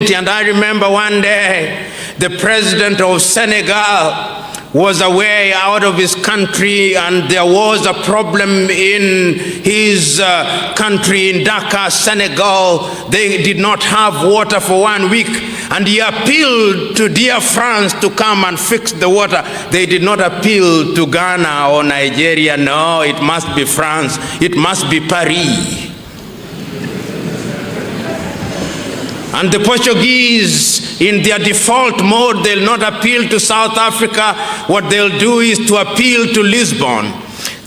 And I remember one day the president of Senegal was away out of his country, and there was a problem in his country, in Dakar, Senegal. They did not have water for 1 week, and he appealed to dear France to come and fix the water. They did not appeal to Ghana or Nigeria. No, it must be France. It must be Paris. And the Portuguese, in their default mode, they'll not appeal to South Africa. What they'll do is to appeal to Lisbon.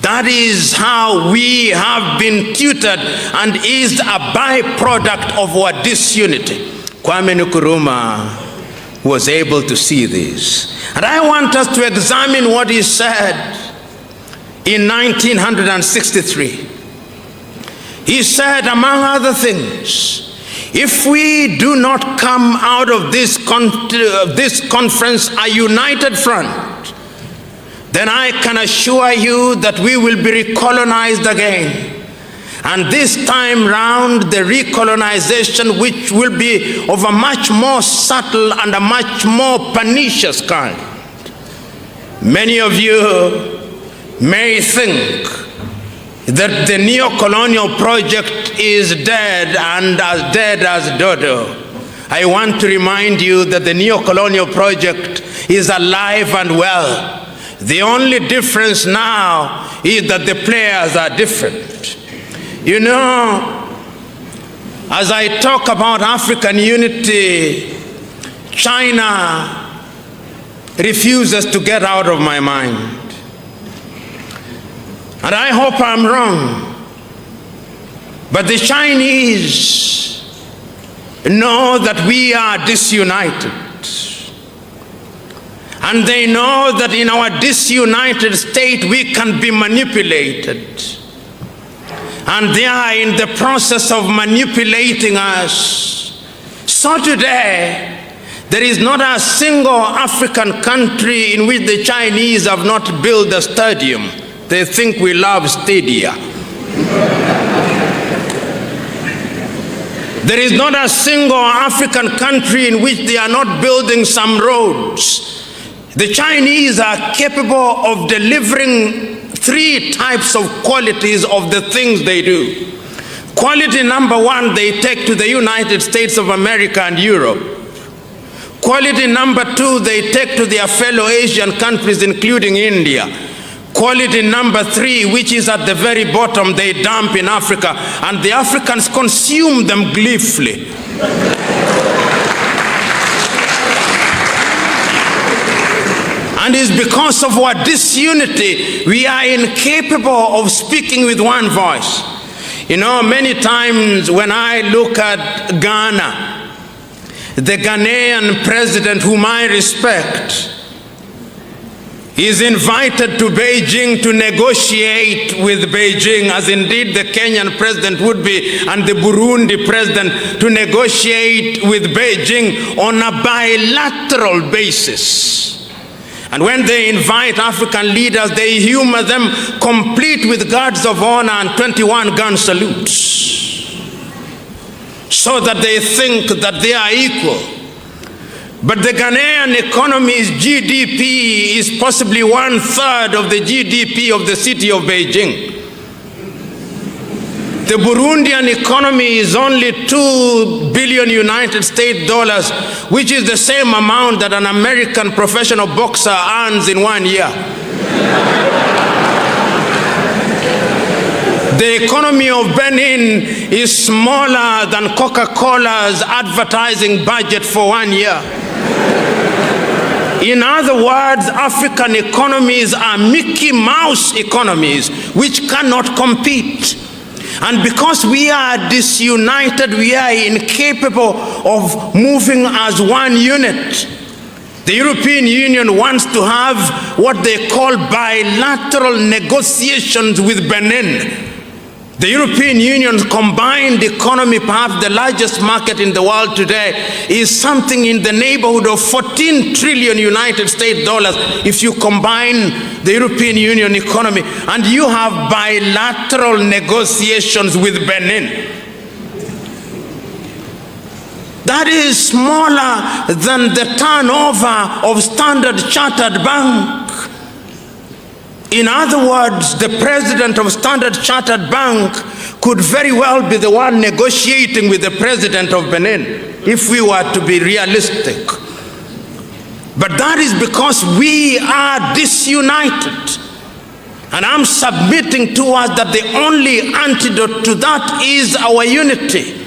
That is how we have been tutored, and is a byproduct of our disunity. Kwame Nkrumah was able to see this. And I want us to examine what he said in 1963. He said, among other things, if we do not come out of this conference a united front, then I can assure you that we will be recolonized again. And this time round, the recolonization, which will be of a much more subtle and a much more pernicious kind. Many of you may think that the neo-colonial project is dead, and as dead as dodo. I want to remind you that the neo-colonial project is alive and well. The only difference now is that the players are different. You know, as I talk about African unity, China refuses to get out of my mind. And I hope I'm wrong, but the Chinese know that we are disunited. And they know that in our disunited state we can be manipulated. And they are in the process of manipulating us. So today, there is not a single African country in which the Chinese have not built a stadium. They think we love stadia. There is not a single African country in which they are not building some roads. The Chinese are capable of delivering 3 types of qualities of the things they do. Quality number 1, they take to the United States of America and Europe. Quality number 2, they take to their fellow Asian countries, including India. Quality number 3, which is at the very bottom, they dump in Africa, and the Africans consume them gleefully. And it's because of our disunity, we are incapable of speaking with one voice. You know, many times when I look at Ghana, the Ghanaian president, whom I respect, is invited to Beijing to negotiate with Beijing, as indeed the Kenyan president would be, and the Burundi president, to negotiate with Beijing on a bilateral basis. And when they invite African leaders, they humor them, complete with guards of honor and 21 gun salutes, so that they think that they are equal. But the Ghanaian economy's GDP is possibly 1/3 of the GDP of the city of Beijing. The Burundian economy is only $2 billion United States dollars, which is the same amount that an American professional boxer earns in 1 year. The economy of Benin is smaller than Coca-Cola's advertising budget for 1 year. In other words, African economies are Mickey Mouse economies which cannot compete. And because we are disunited, we are incapable of moving as one unit. The European Union wants to have what they call bilateral negotiations with Benin. The European Union's combined economy, perhaps the largest market in the world today, is something in the neighborhood of 14 trillion United States dollars if you combine the European Union economy, and you have bilateral negotiations with Benin. that is smaller than the turnover of Standard Chartered Bank. In other words, the president of Standard Chartered Bank could very well be the one negotiating with the president of Benin, if we were to be realistic. But that is because we are disunited. And I'm submitting to us that the only antidote to that is our unity.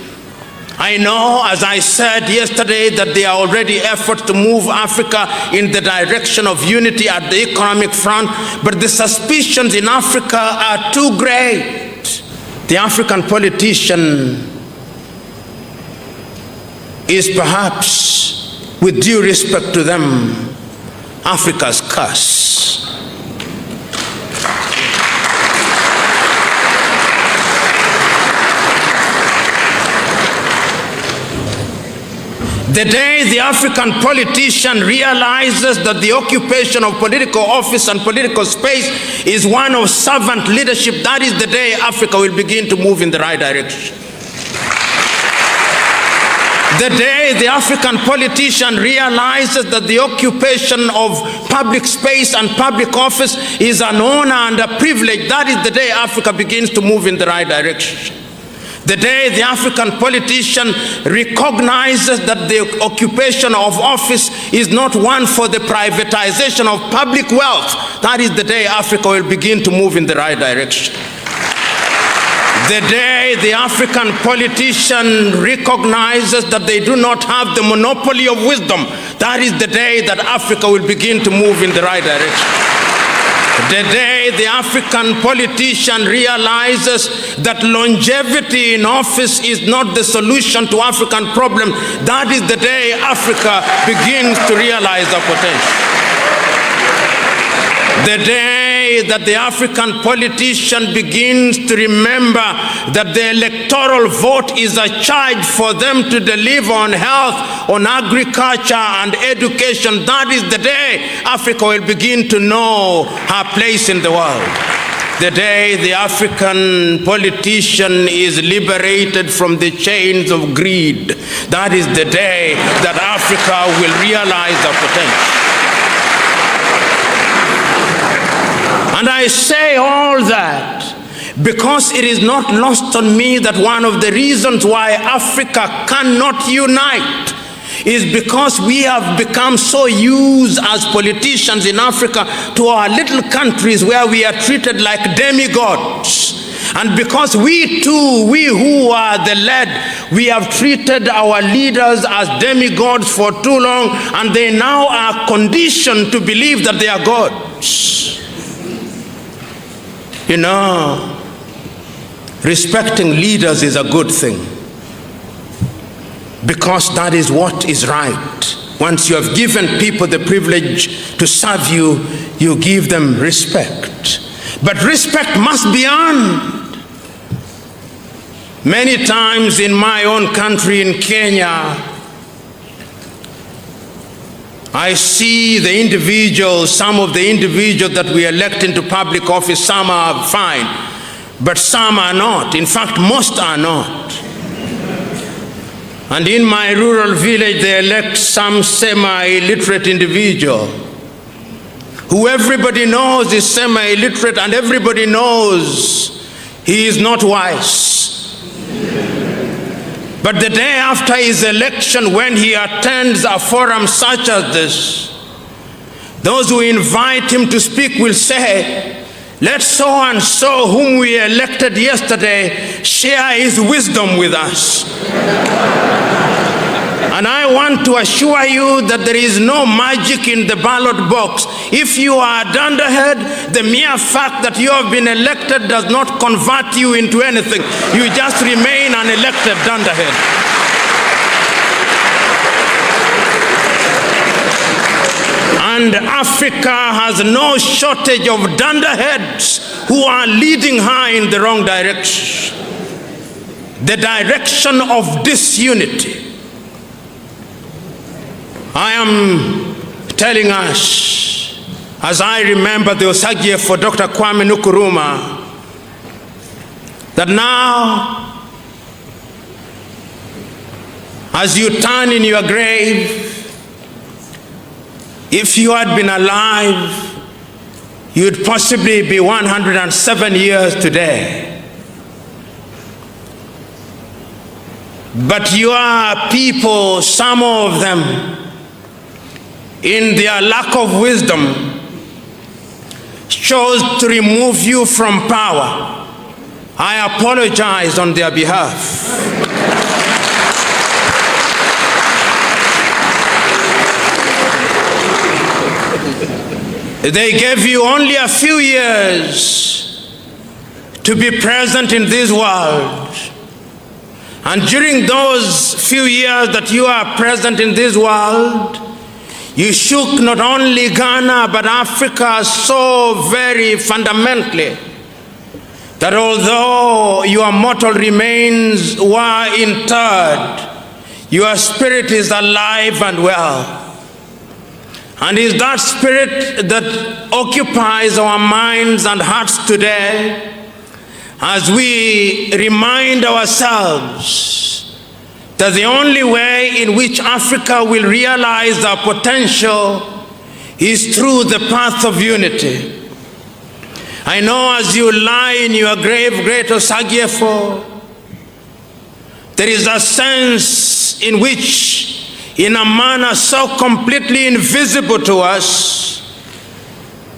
I know, as I said yesterday, that there are already efforts to move Africa in the direction of unity at the economic front, but the suspicions in Africa are too great. The African politician is perhaps, with due respect to them, Africa's curse. The day the African politician realizes that the occupation of political office and political space is one of servant leadership, that is the day Africa will begin to move in the right direction. The day the African politician realizes that the occupation of public space and public office is an honor and a privilege, that is the day Africa begins to move in the right direction. The day the African politician recognizes that the occupation of office is not one for the privatization of public wealth, that is the day Africa will begin to move in the right direction. The day the African politician recognizes that they do not have the monopoly of wisdom, that is the day that Africa will begin to move in the right direction. The day the African politician realizes that longevity in office is not the solution to African problems, that is the day Africa begins to realize our potential. The day that the African politician begins to remember that the electoral vote is a charge for them to deliver on health, on agriculture and education, that is the day Africa will begin to know her place in the world. The day the African politician is liberated from the chains of greed, that is the day that Africa will realize her potential. And I say all that because it is not lost on me that one of the reasons why Africa cannot unite is because we have become so used as politicians in Africa to our little countries where we are treated like demigods. And because we too, we who are the led, we have treated our leaders as demigods for too long, and they now are conditioned to believe that they are gods. You know, respecting leaders is a good thing, because that is what is right. Once you have given people the privilege to serve you, you give them respect. But respect must be earned. Many times in my own country, in Kenya, I see the individuals, some of the individuals that we elect into public office, some are fine, but some are not. In fact, most are not. And in my rural village, they elect some semi-illiterate individual who everybody knows is semi-illiterate, and everybody knows he is not wise. But the day after his election, when he attends a forum such as this, those who invite him to speak will say, let so and so whom we elected yesterday share his wisdom with us. And I want to assure you that there is no magic in the ballot box. If you are a dunderhead, the mere fact that you have been elected does not convert you into anything. You just remain an elected dunderhead. And Africa has no shortage of dunderheads who are leading her in the wrong direction. The direction of disunity. I am telling us, as I remember the Osagie for Dr. Kwame Nkrumah, that now as you turn in your grave, if you had been alive, you'd possibly be 107 years today. But your people, some of them, in their lack of wisdom, chose to remove you from power. I apologize on their behalf. They gave you only a few years to be present in this world. And during those few years that you are present in this world, you shook not only Ghana but Africa so very fundamentally that although your mortal remains were interred, your spirit is alive and well. And it's that spirit that occupies our minds and hearts today as we remind ourselves that the only way in which Africa will realize our potential is through the path of unity. I know as you lie in your grave, great Osagyefo, there is a sense in which, in a manner so completely invisible to us,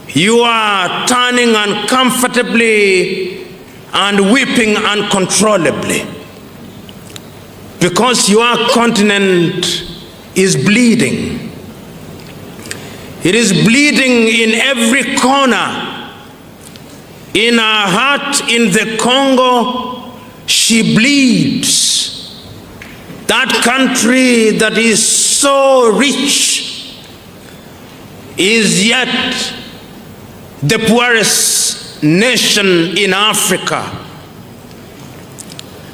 you are turning uncomfortably and weeping uncontrollably, because your continent is bleeding. It is bleeding in every corner. In our heart in the Congo, she bleeds. That country that is so rich is yet the poorest nation in Africa.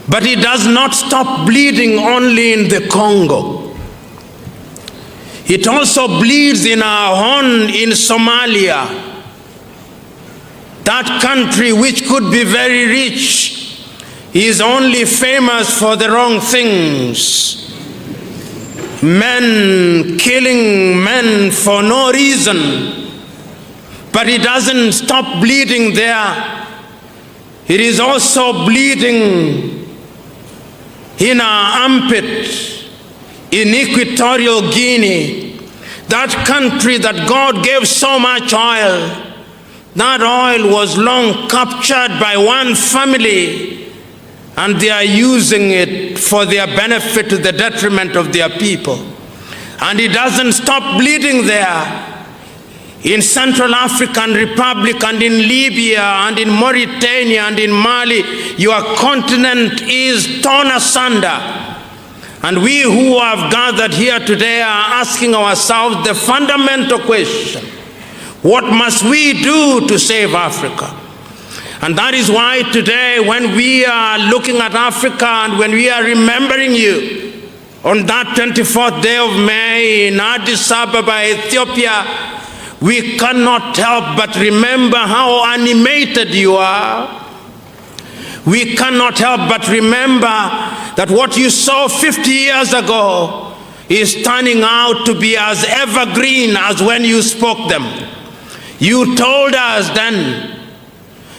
But it does not stop bleeding only in the Congo. It also bleeds in our Horn in Somalia. That country which could be very rich is only famous for the wrong things. Men killing men for no reason. But it doesn't stop bleeding there. It is also bleeding in our armpit in Equatorial Guinea, that country that God gave so much oil. That oil was long captured by one family, and they are using it for their benefit to the detriment of their people. And it doesn't stop bleeding there. In Central African Republic and in Libya and in Mauritania and in Mali, your continent is torn asunder. And we who have gathered here today are asking ourselves the fundamental question: what must we do to save Africa? And that is why today, when we are looking at Africa and when we are remembering you on that 24th day of May in Addis Ababa, Ethiopia, we cannot help but remember how animated you are. We cannot help but remember that what you saw 50 years ago is turning out to be as evergreen as when you spoke them. You told us then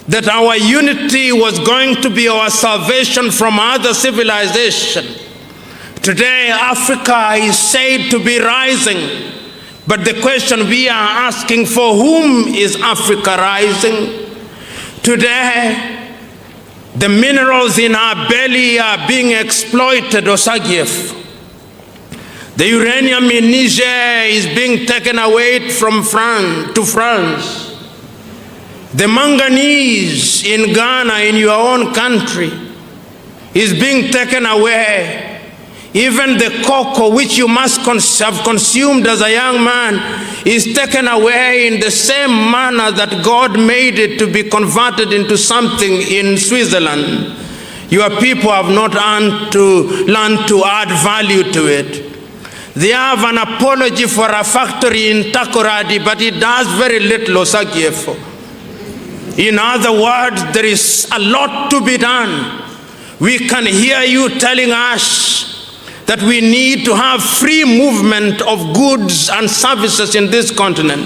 that our unity was going to be our salvation from other civilization. Today, Africa is said to be rising. But the question we are asking, for whom is Africa rising? Today, the minerals in our belly are being exploited, Osagyefo. The uranium in Niger is being taken away from France to France. The manganese in Ghana, in your own country, is being taken away. Even the cocoa which you must have consumed as a young man is taken away in the same manner that God made it to be converted into something in Switzerland. Your people have not learned to add value to it. They have an apology for a factory in Takoradi, but it does very little, Osagyefo. In other words, there is a lot to be done. We can hear you telling us that we need to have free movement of goods and services in this continent.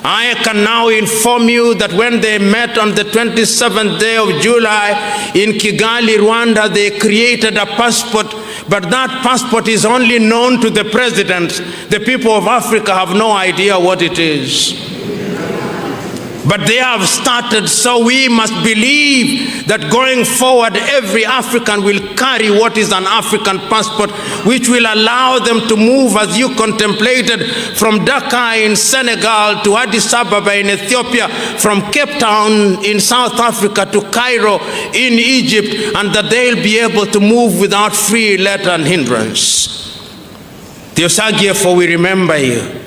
I can now inform you that when they met on the 27th day of July in Kigali, Rwanda, they created a passport, but that passport is only known to the president. The people of Africa have no idea what it is. But they have started, so we must believe that going forward, every African will carry what is an African passport, which will allow them to move, as you contemplated, from Dakar in Senegal to Addis Ababa in Ethiopia, from Cape Town in South Africa to Cairo in Egypt, and that they'll be able to move without free let and hindrance. Theosagiefo, we remember you.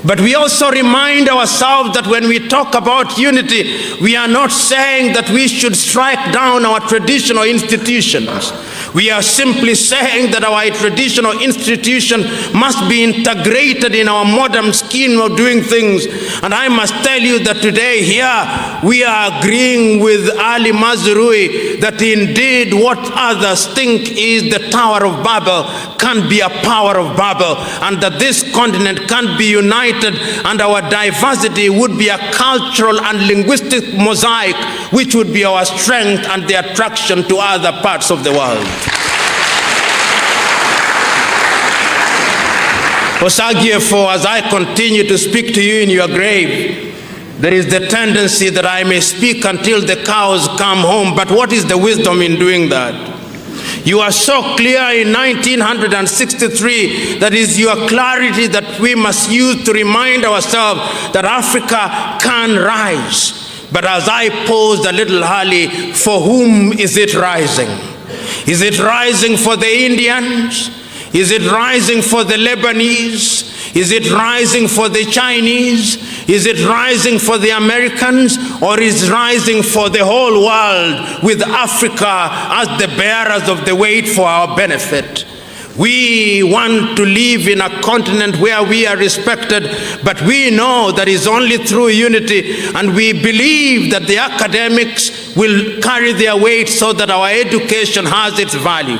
But we also remind ourselves that when we talk about unity, we are not saying that we should strike down our traditional institutions. We are simply saying that our traditional institution must be integrated in our modern scheme of doing things. And I must tell you that today here we are agreeing with Ali Mazrui that indeed what others think is the Tower of Babel can be a power of Babel, and that this continent can be united and our diversity would be a cultural and linguistic mosaic which would be our strength and the attraction to other parts of the world. Osagiefo, as I continue to speak to you in your grave, there is the tendency that I may speak until the cows come home, but what is the wisdom in doing that? You are so clear in 1963, that is your clarity that we must use to remind ourselves that Africa can rise. But as I posed a little early, for whom is it rising? Is it rising for the Indians? Is it rising for the Lebanese? Is it rising for the Chinese? Is it rising for the Americans? Or is it rising for the whole world with Africa as the bearers of the weight for our benefit? We want to live in a continent where we are respected, but we know that it's only through unity, and we believe that the academics will carry their weight so that our education has its value.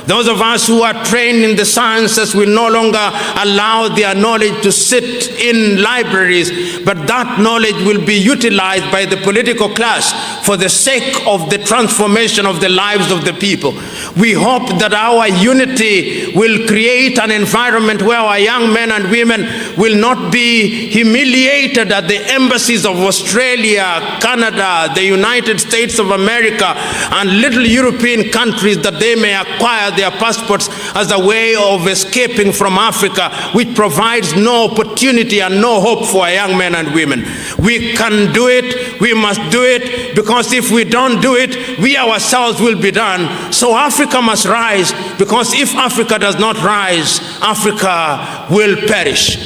Those of us who are trained in the sciences will no longer allow their knowledge to sit in libraries, but that knowledge will be utilized by the political class for the sake of the transformation of the lives of the people. We hope that our unity will create an environment where our young men and women will not be humiliated at the embassies of Australia, Canada, the United States of America, and little European countries, that they may acquire their passports as a way of escaping from Africa, which provides no opportunity and no hope for our young men and women. We can do it, we must do it, because if we don't do it, we ourselves will be done. So Africa must rise, because if Africa does not rise, Africa will perish.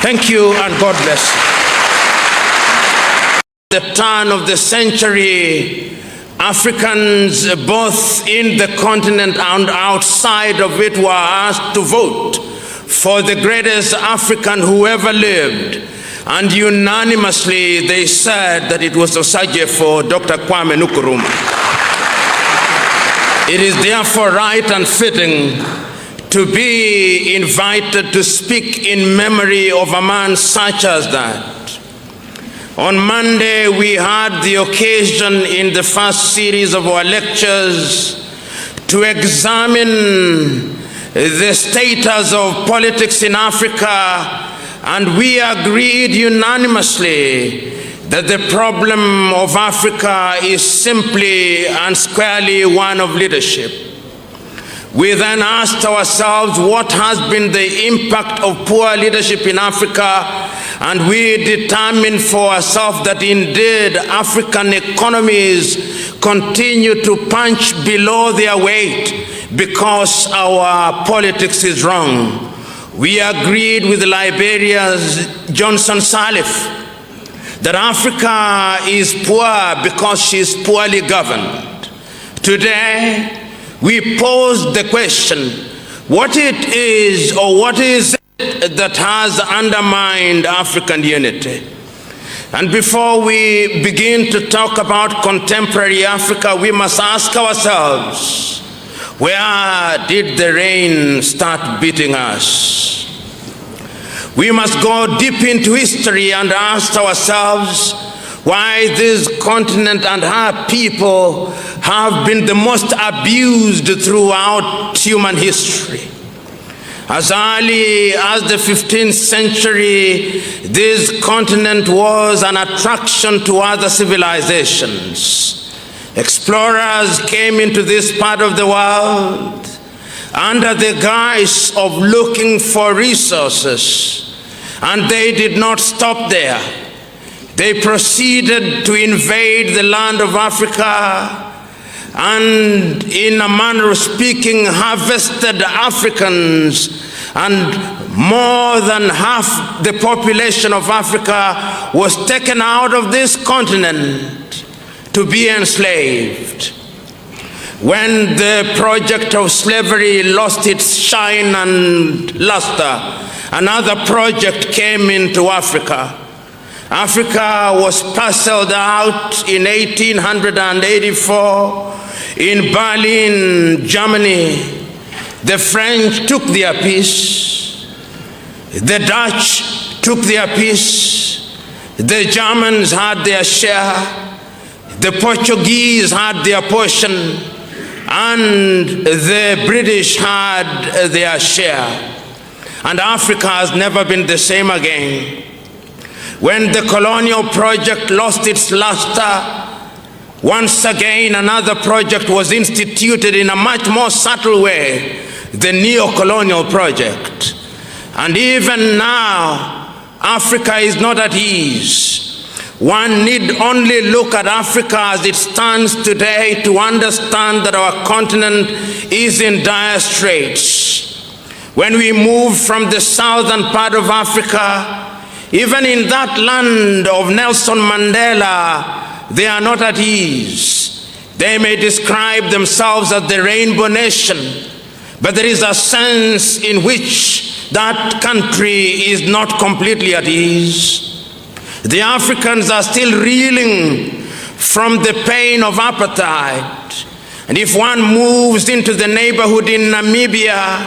Thank you, and God bless you. At the turn of the century, Africans, both in the continent and outside of it, were asked to vote for the greatest African who ever lived. And unanimously, they said that it was Osagiefo, Dr. Kwame Nkrumah. It is therefore right and fitting to be invited to speak in memory of a man such as that. On Monday, we had the occasion in the first series of our lectures to examine the status of politics in Africa, and we agreed unanimously that the problem of Africa is simply and squarely one of leadership. We then asked ourselves what has been the impact of poor leadership in Africa, and we determined for ourselves that indeed African economies continue to punch below their weight because our politics is wrong. We agreed with Liberia's Johnson Sirleaf that Africa is poor because she is poorly governed. Today, we pose the question, what it is, or what is it that has undermined African unity? And before we begin to talk about contemporary Africa, we must ask ourselves, Where did the rain start beating us? We must go deep into history and ask ourselves why this continent and her people have been the most abused throughout human history. As early as the 15th century, this continent was an attraction to other civilizations. Explorers came into this part of the world under the guise of looking for resources, and they did not stop there. They proceeded to invade the land of Africa and, in a manner of speaking, harvested Africans, and more than half the population of Africa was taken out of this continent to be enslaved. When the project of slavery lost its shine and luster, another project came into Africa. Africa was parceled out in 1884 in Berlin, Germany. The French took their piece, the Dutch took their piece, the Germans had their share, the Portuguese had their portion, and the British had their share. And Africa has never been the same again. When the colonial project lost its luster, once again another project was instituted in a much more subtle way, the neo-colonial project. And even now, Africa is not at ease. One need only look at Africa as it stands today to understand that our continent is in dire straits. When we move from the southern part of Africa, even in that land of Nelson Mandela, they are not at ease. They may describe themselves as the Rainbow Nation, but there is a sense in which that country is not completely at ease. The Africans are still reeling from the pain of apartheid. And if one moves into the neighborhood in Namibia,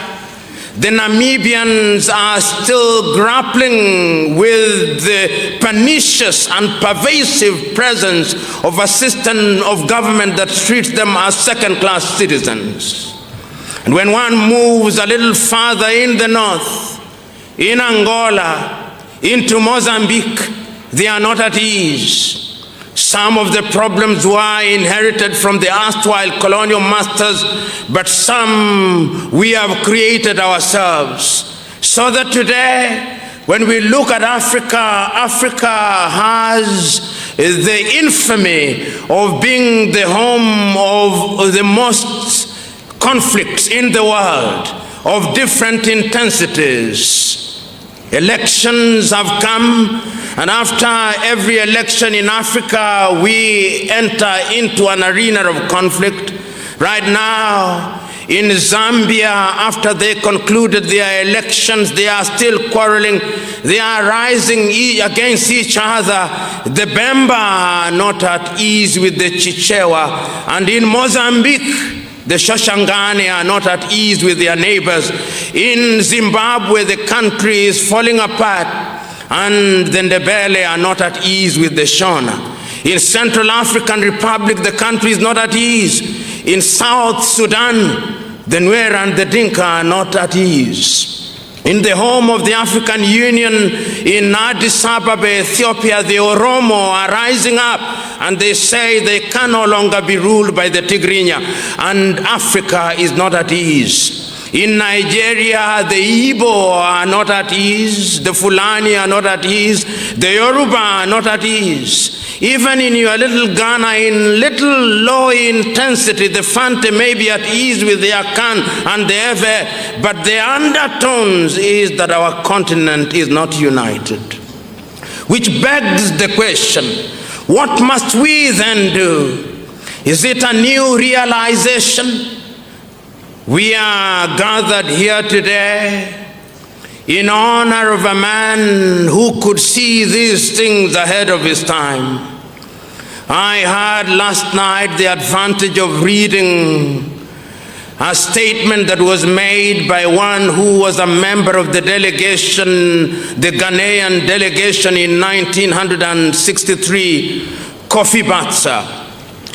the Namibians are still grappling with the pernicious and pervasive presence of a system of government that treats them as second-class citizens. And when one moves a little farther in the north, in Angola, into Mozambique, they are not at ease. Some of the problems were inherited from the erstwhile colonial masters, but some we have created ourselves. So that today, when we look at Africa, Africa has the infamy of being the home of the most conflicts in the world of different intensities. Elections have come, and after every election in Africa, we enter into an arena of conflict. Right now, in Zambia, after they concluded their elections, they are still quarreling. They are rising against each other. The Bemba are not at ease with the Chichewa. And in Mozambique, the Shoshangane are not at ease with their neighbors. In Zimbabwe, the country is falling apart, and the Ndebele are not at ease with the Shona. In Central African Republic, the country is not at ease. In South Sudan, the Nuer and the Dinka are not at ease. In the home of the African Union in Addis Ababa, Ethiopia, the Oromo are rising up, and they say they can no longer be ruled by the Tigrinya, and Africa is not at ease. In Nigeria, the Igbo are not at ease, the Fulani are not at ease, the Yoruba are not at ease. Even in your little Ghana, in little low intensity, the Fante may be at ease with the Akan and the Ewe, but the undertones is that our continent is not united. Which begs the question, what must we then do? Is it a new realization? We are gathered here today in honor of a man who could see these things ahead of his time. I had last night the advantage of reading a statement that was made by one who was a member of the delegation, the Ghanaian delegation in 1963, Kofi Batsa.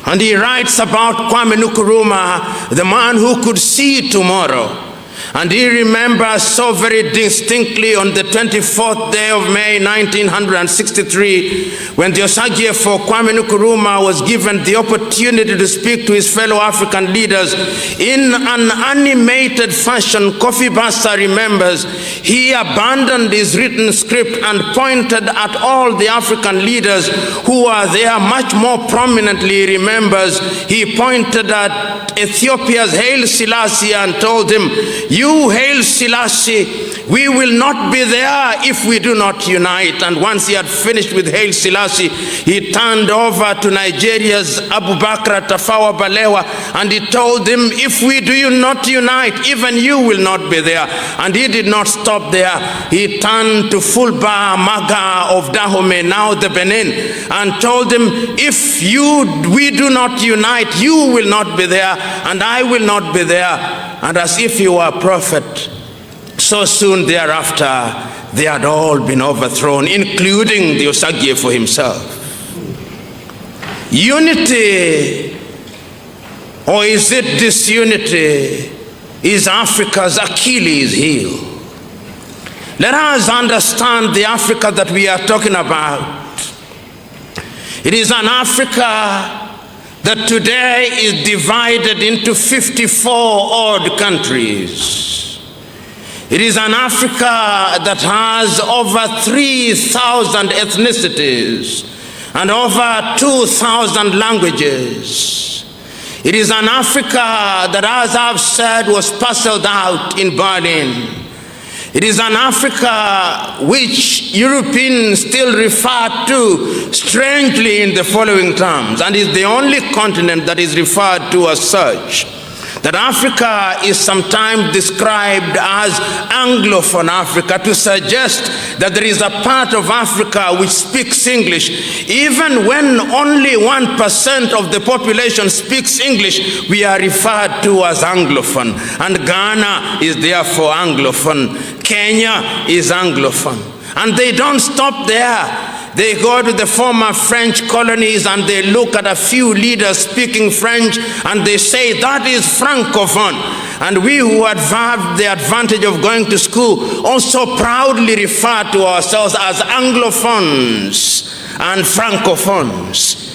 And he writes about Kwame Nkrumah, the man who could see tomorrow. And he remembers so very distinctly on the 24th day of May 1963, when the Osagie for Kwame Nkrumah was given the opportunity to speak to his fellow African leaders in an animated fashion. Kofi Bassa remembers he abandoned his written script and pointed at all the African leaders who are there. Much more prominently, he remembers he pointed at Ethiopia's Haile Selassie and told him, "You, Haile Selassie, we will not be there if we do not unite." And once he had finished with Haile Selassie, he turned over to Nigeria's Abubakar Tafawa Balewa and he told him, "If we do not unite, even you will not be there." And he did not stop there. He turned to Fulba Maga of Dahomey, now the Benin, and told him, "If we do not unite, you will not be there, and I will not be there." And as if he were a prophet, so soon thereafter, they had all been overthrown, including the Osagie for himself. Unity, or is it disunity, is Africa's Achilles heel. Let us understand the Africa that we are talking about. It is an Africa that today is divided into 54 odd countries. It is an Africa that has over 3,000 ethnicities and over 2,000 languages. It is an Africa that, as I've said, was parceled out in Berlin. It is an Africa which Europeans still refer to strangely in the following terms, and is the only continent that is referred to as such. That Africa is sometimes described as Anglophone Africa, to suggest that there is a part of Africa which speaks English. Even when only 1% of the population speaks English, we are referred to as Anglophone. And Ghana is therefore Anglophone. Kenya is Anglophone. And they don't stop there. They go to the former French colonies and they look at a few leaders speaking French and they say that is Francophone. And we who have the advantage of going to school also proudly refer to ourselves as Anglophones and Francophones.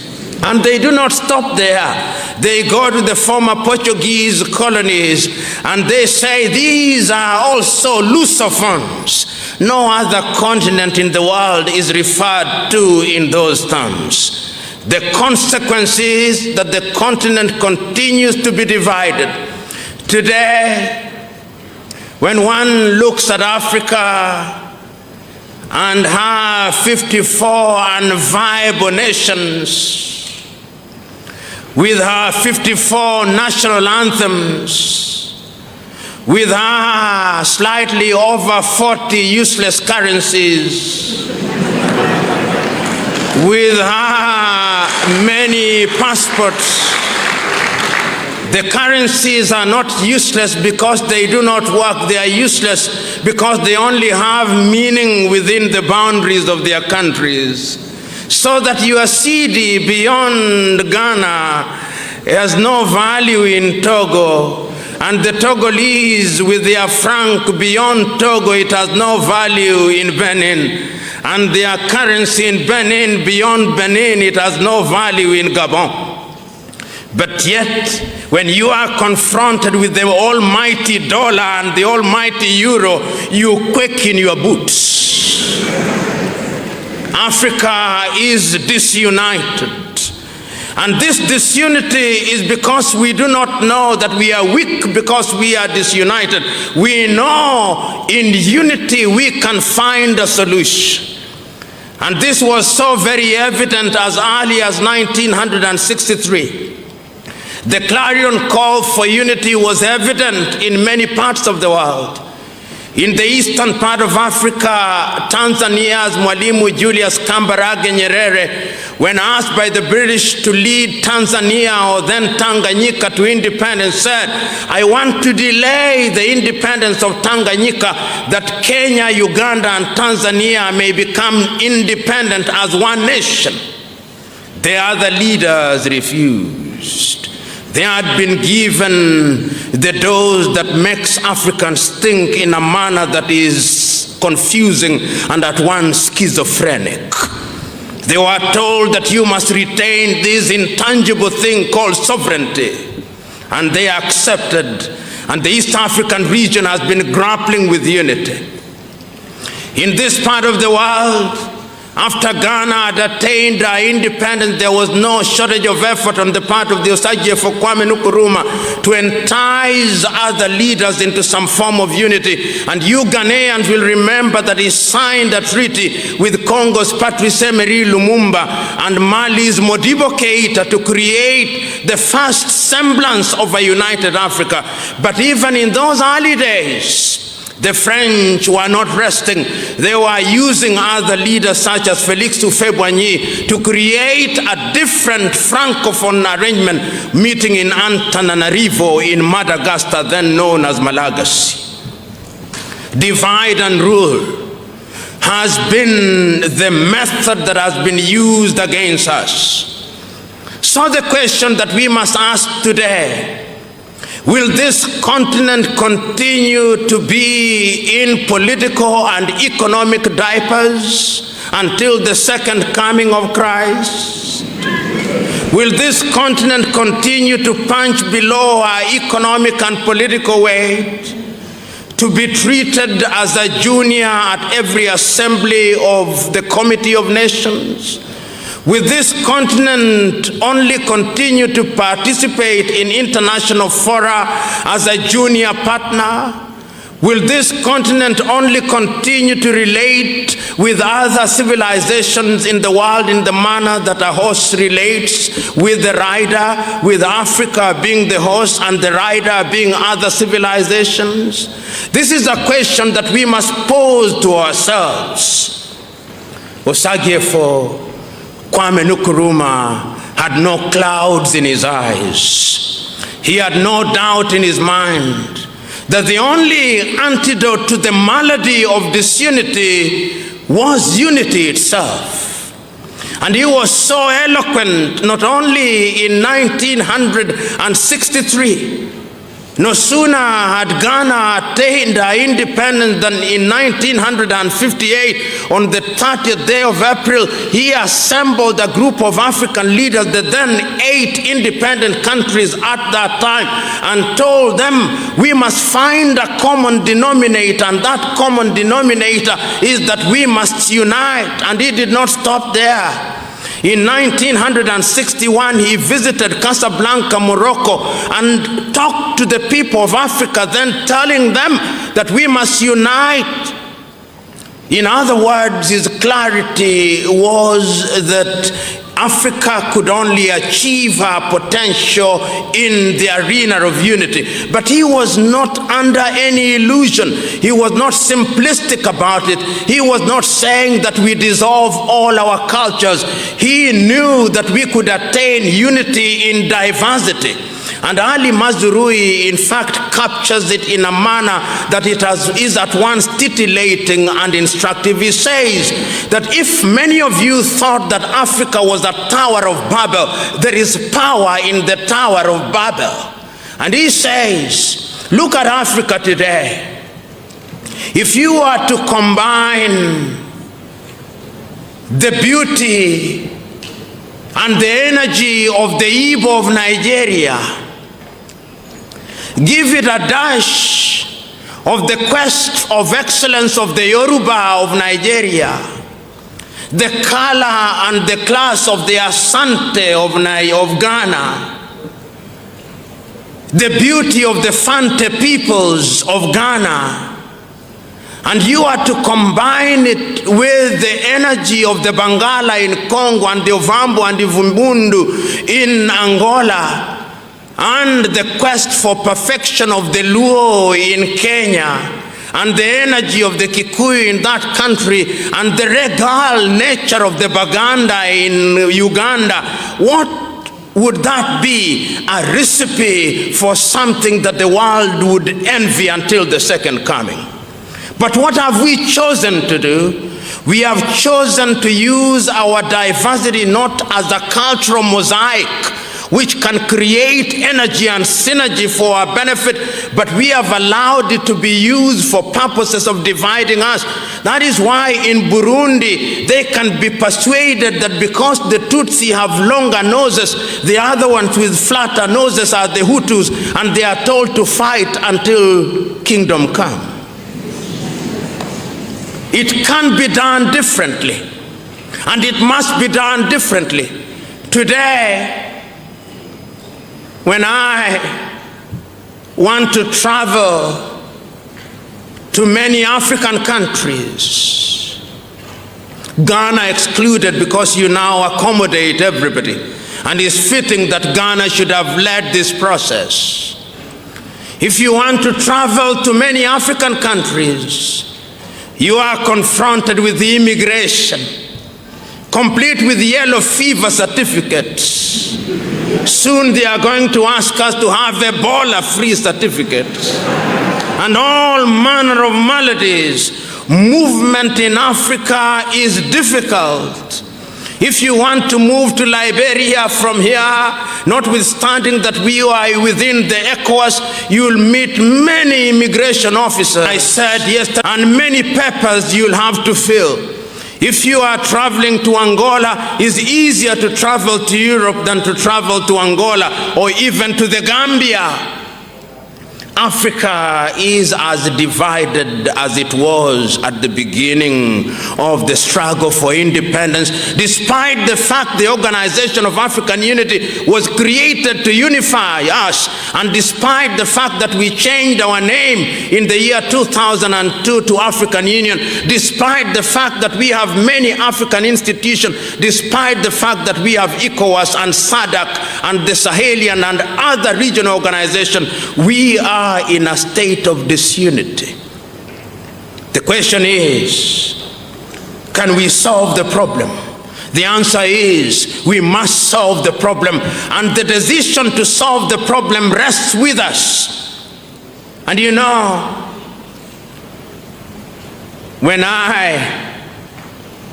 And they do not stop there. They go to the former Portuguese colonies and they say these are also Lusophones. No other continent in the world is referred to in those terms. The consequence is that the continent continues to be divided. Today, when one looks at Africa and her 54 unviable nations, with her 54 national anthems, with her slightly over 40 useless currencies, with her many passports. The currencies are not useless because they do not work. They are useless because they only have meaning within the boundaries of their countries. So that your CD beyond Ghana has no value in Togo, and the Togolese with their franc beyond Togo, it has no value in Benin, and their currency in Benin beyond Benin, it has no value in Gabon. But yet, when you are confronted with the almighty dollar and the almighty euro, you quake in your boots. Africa is disunited. And this disunity is because we do not know that we are weak because we are disunited. We know in unity we can find a solution. And this was so very evident as early as 1963. The clarion call for unity was evident in many parts of the world. In the eastern part of Africa, Tanzania's Mwalimu Julius Kambarage Nyerere when asked by the British to lead Tanzania or then Tanganyika to independence, said, "I want to delay the independence of Tanganyika that Kenya, Uganda, and Tanzania may become independent as one nation." The other leaders refused. They had been given the dose that makes Africans think in a manner that is confusing and at once schizophrenic. They were told that you must retain this intangible thing called sovereignty, and they accepted, and the East African region has been grappling with unity. In this part of the world, after Ghana had attained our independence, there was no shortage of effort on the part of the Osagyefo Kwame Nkrumah to entice other leaders into some form of unity. And you Ghanaians will remember that he signed a treaty with Congo's Patrice Emery Lumumba and Mali's Modibo Keita to create the first semblance of a united Africa. But even in those early days, the French were not resting. They were using other leaders such as Félix Houphouët-Boigny to create a different francophone arrangement, meeting in Antananarivo in Madagascar, then known as Malagasy. Divide and rule has been the method that has been used against us. So the question that we must ask today: will this continent continue to be in political and economic diapers until the second coming of Christ? Will this continent continue to punch below our economic and political weight, to be treated as a junior at every assembly of the Committee of Nations? Will this continent only continue to participate in international fora as a junior partner? Will this continent only continue to relate with other civilizations in the world in the manner that a horse relates with the rider, with Africa being the horse and the rider being other civilizations? This is a question that we must pose to ourselves. Osagyefo Kwame Nkrumah had no clouds in his eyes. He had no doubt in his mind that the only antidote to the malady of disunity was unity itself. And he was so eloquent, not only in 1963, no sooner had Ghana attained her independence than in 1958, on the 30th day of April, he assembled a group of African leaders, the then 8 independent countries at that time, and told them we must find a common denominator, and that common denominator is that we must unite. And he did not stop there. In 1961, he visited Casablanca, Morocco, and talked to the people of Africa, then telling them that we must unite. In other words, his clarity was that Africa could only achieve her potential in the arena of unity. But he was not under any illusion. He was not simplistic about it. He was not saying that we dissolve all our cultures. He knew that we could attain unity in diversity. And Ali Mazrui, in fact, captures it in a manner that is at once titillating and instructive. He says that if many of you thought that Africa was a Tower of Babel, there is power in the Tower of Babel. And he says, look at Africa today. If you are to combine the beauty and the energy of the Igbo of Nigeria, give it a dash of the quest of excellence of the Yoruba of Nigeria, the color and the class of the Asante of Ghana, the beauty of the Fante peoples of Ghana, and you are to combine it with the energy of the Bangala in Congo and the Ovambo and the Vumbundu in Angola, and the quest for perfection of the Luo in Kenya, and the energy of the Kikuyu in that country and the regal nature of the Baganda in Uganda, what would that be? A recipe for something that the world would envy until the second coming. But what have we chosen to do? We have chosen to use our diversity not as a cultural mosaic which can create energy and synergy for our benefit, but we have allowed it to be used for purposes of dividing us. That is why in Burundi they can be persuaded that because the Tutsi have longer noses, the other ones with flatter noses are the Hutus, and they are told to fight until kingdom come. It can be done differently, and it must be done differently. Today, when I want to travel to many African countries, Ghana excluded because you now accommodate everybody, and it's fitting that Ghana should have led this process. If you want to travel to many African countries, you are confronted with the immigration, complete with yellow fever certificates. Soon they are going to ask us to have Ebola-free certificates and all manner of maladies. Movement in Africa is difficult. If you want to move to Liberia from here, notwithstanding that we are within the ECOWAS, you'll meet many immigration officers, I said yesterday, and many papers you'll have to fill. If you are traveling to Angola, it's easier to travel to Europe than to travel to Angola or even to the Gambia. Africa is as divided as it was at the beginning of the struggle for independence, despite the fact the Organization of African Unity was created to unify us, and despite the fact that we changed our name in the year 2002 to African Union, despite the fact that we have many African institutions, despite the fact that we have ECOWAS and SADC and the Sahelian and other regional organizations, we are in a state of disunity. The question is, can we solve the problem? The answer is, we must solve the problem, and the decision to solve the problem rests with us. And you know, when I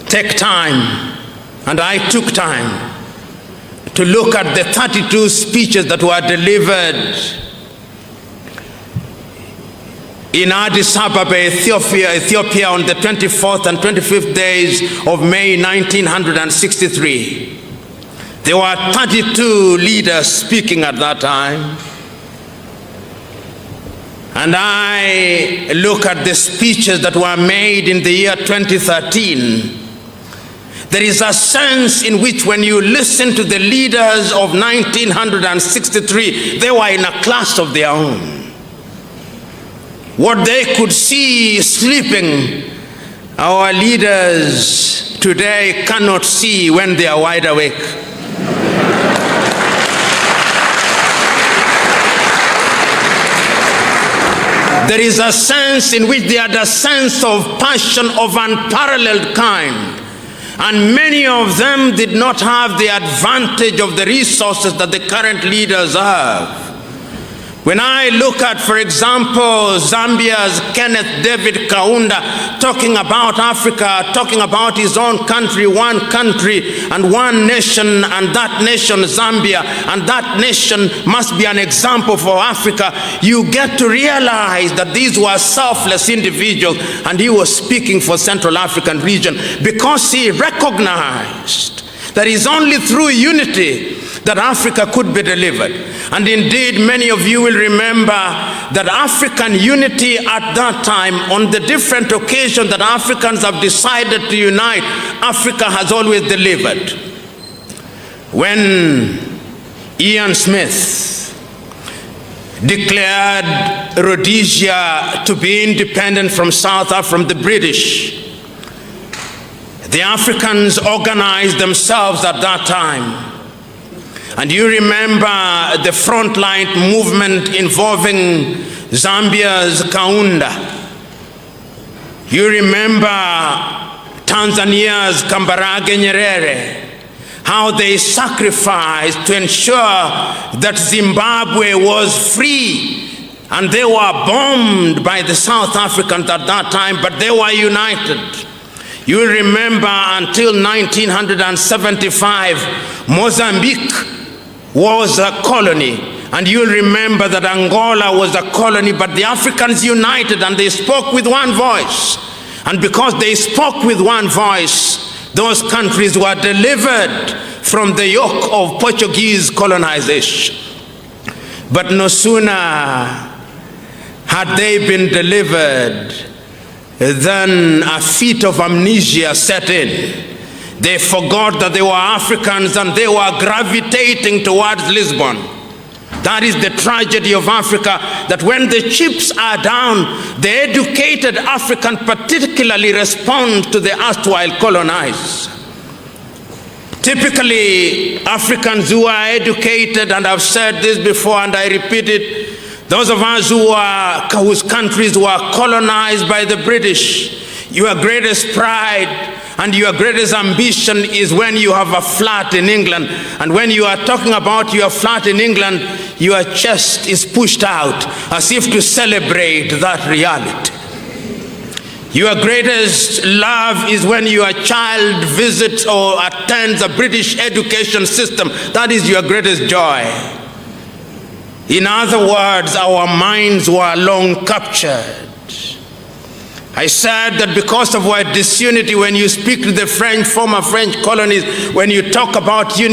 take time, and I took time to look at the 32 speeches that were delivered in Addis Ababa, Ethiopia on the 24th and 25th days of May 1963. There were 32 leaders speaking at that time. And I look at the speeches that were made in the year 2013. There is a sense in which when you listen to the leaders of 1963, they were in a class of their own. What they could see sleeping, our leaders today cannot see when they are wide awake. There is a sense in which they had a sense of passion of unparalleled kind. And many of them did not have the advantage of the resources that the current leaders have. When I look at, for example, Zambia's Kenneth David Kaunda talking about Africa, talking about his own country, one country and one nation, and that nation Zambia, and that nation must be an example for Africa, you get to realize that these were selfless individuals, and he was speaking for Central African region because he recognized that it's only through unity that Africa could be delivered. And indeed, many of you will remember that African unity at that time, on the different occasions that Africans have decided to unite, Africa has always delivered. When Ian Smith declared Rhodesia to be independent from from the British, the Africans organized themselves at that time. And you remember the frontline movement involving Zambia's Kaunda, You remember Tanzania's Kambarage Nyerere, how they sacrificed to ensure that Zimbabwe was free, and they were bombed by the South Africans at that time, but they were united. You will remember until 1975, Mozambique was a colony, and you'll remember that Angola was a colony, but the Africans united and they spoke with one voice. And because they spoke with one voice, those countries were delivered from the yoke of Portuguese colonization. But no sooner had they been delivered than a fit of amnesia set in. They forgot that they were Africans and they were gravitating towards Lisbon. That is the tragedy of Africa, that when the chips are down, the educated African particularly respond to the erstwhile colonized. Typically, Africans who are educated, and I've said this before and I repeat it, those of us whose countries were colonized by the British, your greatest pride and your greatest ambition is when you have a flat in England. And when you are talking about your flat in England, your chest is pushed out as if to celebrate that reality. Your greatest love is when your child visits or attends a British education system. That is your greatest joy. In other words, our minds were long captured. I said that because of our disunity, when you speak to the former French colonies, when you talk about unity,